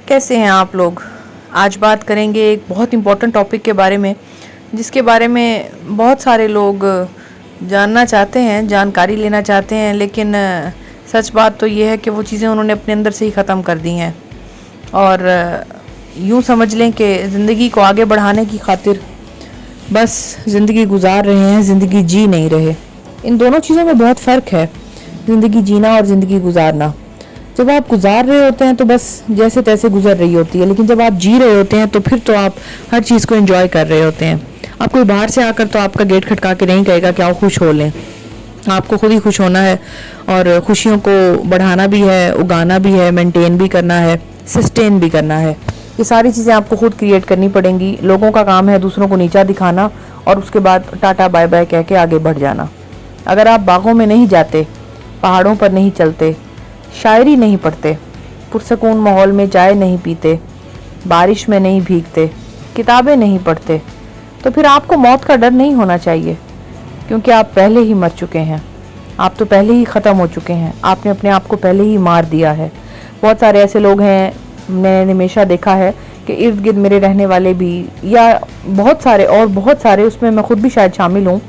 कैसे हैं आप लोग। आज बात करेंगे एक बहुत इम्पोर्टेंट टॉपिक के बारे में, जिसके बारे में बहुत सारे लोग जानना चाहते हैं, जानकारी लेना चाहते हैं, लेकिन सच बात तो ये है कि वो चीज़ें उन्होंने अपने अंदर से ही ख़त्म कर दी हैं और यूँ समझ लें कि ज़िंदगी को आगे बढ़ाने की खातिर बस ज़िंदगी गुजार रहे हैं, ज़िंदगी जी नहीं रहे। इन दोनों चीज़ों में बहुत फ़र्क है, ज़िंदगी जीना और ज़िंदगी गुजारना। जब आप गुजार रहे होते हैं तो बस जैसे तैसे गुजर रही होती है, लेकिन जब आप जी रहे होते हैं तो फिर तो आप हर चीज़ को एंजॉय कर रहे होते हैं। आप कोई बाहर से आकर तो आपका गेट खटका के नहीं कहेगा कि आओ खुश हो लें। आपको खुद ही खुश होना है और खुशियों को बढ़ाना भी है, उगाना भी है, मेंटेन भी करना है, सस्टेन भी करना है। ये सारी चीज़ें आपको खुद क्रिएट करनी पड़ेंगी। लोगों का काम है दूसरों को नीचा दिखाना और उसके बाद टाटा बाय बाय कह के आगे बढ़ जाना। अगर आप बागों में नहीं जाते, पहाड़ों पर नहीं चलते, शायरी नहीं पढ़ते, पुरसकून माहौल में चाय नहीं पीते, बारिश में नहीं भीगते, किताबें नहीं पढ़ते, तो फिर आपको मौत का डर नहीं होना चाहिए, क्योंकि आप पहले ही मर चुके हैं। आप तो पहले ही ख़त्म हो चुके हैं। आपने अपने आप को पहले ही मार दिया है। बहुत सारे ऐसे लोग हैं, मैंने हमेशा देखा है कि इर्द गिर्द मेरे रहने वाले भी, या बहुत सारे उसमें मैं खुद भी शायद शामिल हूँ,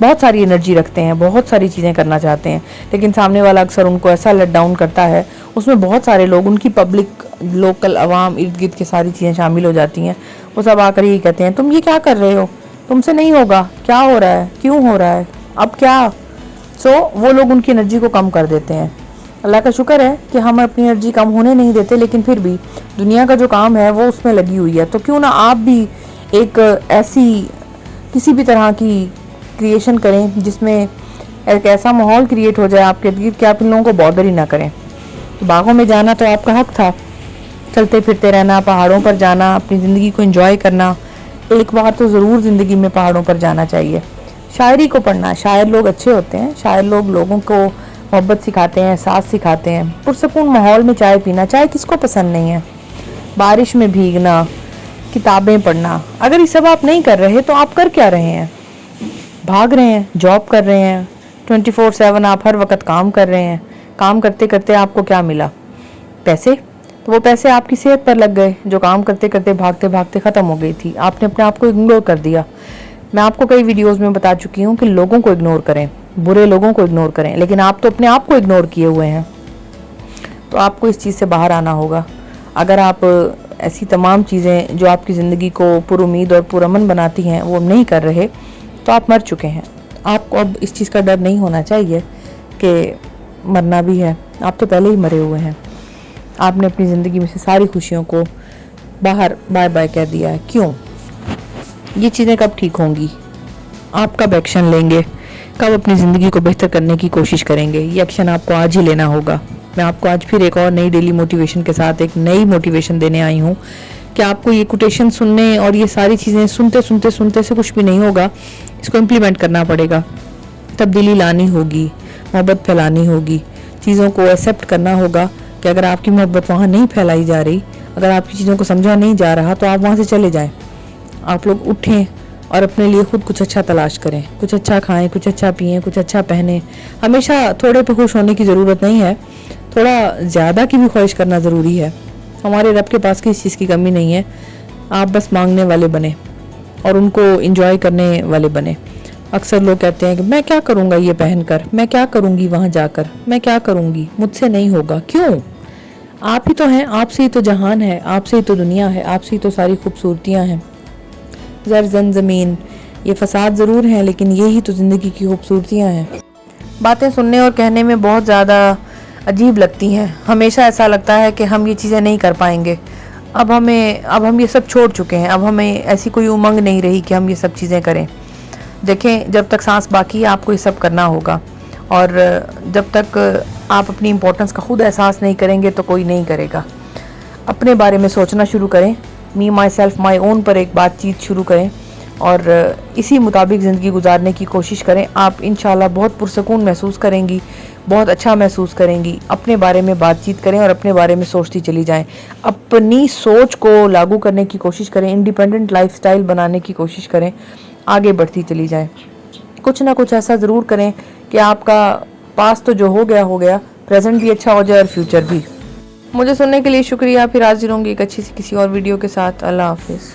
बहुत सारी एनर्जी रखते हैं, बहुत सारी चीज़ें करना चाहते हैं, लेकिन सामने वाला अक्सर उनको ऐसा लेट डाउन करता है। उसमें बहुत सारे लोग, उनकी पब्लिक, लोकल आवाम, इर्द गिर्द की सारी चीज़ें शामिल हो जाती हैं। वो सब आकर यही कहते हैं, तुम ये क्या कर रहे हो, तुमसे नहीं होगा, क्या हो रहा है, क्यों हो रहा है, अब क्या। वो लोग उनकी एनर्जी को कम कर देते हैं। अल्लाह का शुक्र है कि हम अपनी एनर्जी कम होने नहीं देते, लेकिन फिर भी दुनिया का जो काम है वो उसमें लगी हुई है। तो क्यों ना आप भी एक ऐसी किसी भी तरह की क्रिएशन करें जिसमें एक ऐसा माहौल क्रिएट हो जाए आपके इर्द कि आप इन लोगों को बॉदर ही ना करें। तो बागों में जाना तो आपका हक था, चलते फिरते रहना, पहाड़ों पर जाना, अपनी ज़िंदगी को एंजॉय करना। एक बार तो ज़रूर ज़िंदगी में पहाड़ों पर जाना चाहिए। शायरी को पढ़ना, शायर लोग अच्छे होते हैं, शायर लोग लोगों को मोहब्बत सिखाते हैं, एहसास सिखाते हैं। पुरसकून माहौल में चाय पीना, चाय किसको पसंद नहीं है, बारिश में भीगना, किताबें पढ़ना। अगर ये सब आप नहीं कर रहे तो आप कर क्या रहे हैं? भाग रहे हैं, जॉब कर रहे हैं, 24/7 आप हर वक्त काम कर रहे हैं। काम करते करते आपको क्या मिला? पैसे। तो वो पैसे आपकी सेहत पर लग गए, जो काम करते करते, भागते भागते ख़त्म हो गई थी। आपने अपने आप को इग्नोर कर दिया। मैं आपको कई वीडियोस में बता चुकी हूँ कि लोगों को इग्नोर करें, बुरे लोगों को इग्नोर करें, लेकिन आप तो अपने आप को इग्नोर किए हुए हैं। तो आपको इस चीज़ से बाहर आना होगा। अगर आप ऐसी तमाम चीज़ें जो आपकी ज़िंदगी को पुरुमीद और पुरअमन बनाती हैं वो नहीं कर रहे, तो आप मर चुके हैं। आपको अब इस चीज़ का डर नहीं होना चाहिए कि मरना भी है। आप तो पहले ही मरे हुए हैं। आपने अपनी ज़िंदगी में से सारी खुशियों को बाहर बाय बाय कह दिया है। क्यों? ये चीज़ें कब ठीक होंगी? आप कब एक्शन लेंगे? कब अपनी ज़िंदगी को बेहतर करने की कोशिश करेंगे? ये एक्शन आपको आज ही लेना होगा। मैं आपको आज फिर एक और नई डेली मोटिवेशन के साथ एक नई मोटिवेशन देने आई हूँ कि आपको ये कोटेशन सुनने और ये सारी चीज़ें सुनते से कुछ भी नहीं होगा। इसको इम्प्लीमेंट करना पड़ेगा, तब्दीली लानी होगी, मोहब्बत फैलानी होगी, चीज़ों को एक्सेप्ट करना होगा कि अगर आपकी मोहब्बत वहाँ नहीं फैलाई जा रही, अगर आपकी चीज़ों को समझा नहीं जा रहा, तो आप वहाँ से चले जाएं। आप लोग उठें और अपने लिए खुद कुछ अच्छा तलाश करें, कुछ अच्छा खाएं, कुछ अच्छा पिएं, कुछ अच्छा पहनें। हमेशा थोड़े पे खुश होने की ज़रूरत नहीं है, थोड़ा ज़्यादा की भी ख्वाहिश करना ज़रूरी है। हमारे रब के पास किसी चीज़ की कमी नहीं है। आप बस मांगने वाले बने और उनको एंजॉय करने वाले बने। अक्सर लोग कहते हैं कि मैं क्या करूँगा ये पहनकर, मैं क्या करूँगी वहाँ जाकर, मैं क्या करूँगी, मुझसे नहीं होगा। क्यों? आप ही तो हैं, आपसे ही तो जहान है, आपसे ही तो दुनिया है, आपसे ही तो सारी खूबसूरतियाँ हैं। ज़र ज़मीन, ये फसाद ज़रूर हैं, लेकिन ये ही तो ज़िंदगी की खूबसूरतियाँ हैं। बातें सुनने और कहने में बहुत ज़्यादा अजीब लगती हैं। हमेशा ऐसा लगता है कि हम ये चीज़ें नहीं कर पाएंगे। अब हम ये सब छोड़ चुके हैं। अब हमें ऐसी कोई उमंग नहीं रही कि हम ये सब चीज़ें करें। देखें, जब तक सांस बाकी है आपको ये सब करना होगा, और जब तक आप अपनी इम्पोर्टेंस का खुद एहसास नहीं करेंगे तो कोई नहीं करेगा। अपने बारे में सोचना शुरू करें, मी माई सेल्फ माई ओन पर एक बातचीत शुरू करें और इसी मुताबिक ज़िंदगी गुजारने की कोशिश करें। आप इंशाल्लाह बहुत पुरसकून महसूस करेंगी, बहुत अच्छा महसूस करेंगी। अपने बारे में बातचीत करें और अपने बारे में सोचती चली जाएं। अपनी सोच को लागू करने की कोशिश करें, इंडिपेंडेंट लाइफस्टाइल बनाने की कोशिश करें, आगे बढ़ती चली जाएं। कुछ ना कुछ ऐसा ज़रूर करें कि आपका पास तो जो हो गया, प्रेजेंट भी अच्छा हो जाए और फ्यूचर भी। मुझे सुनने के लिए शुक्रिया। फिर हाजिर होंगी एक अच्छी सी किसी और वीडियो के साथ। अल्लाह हाफिज़।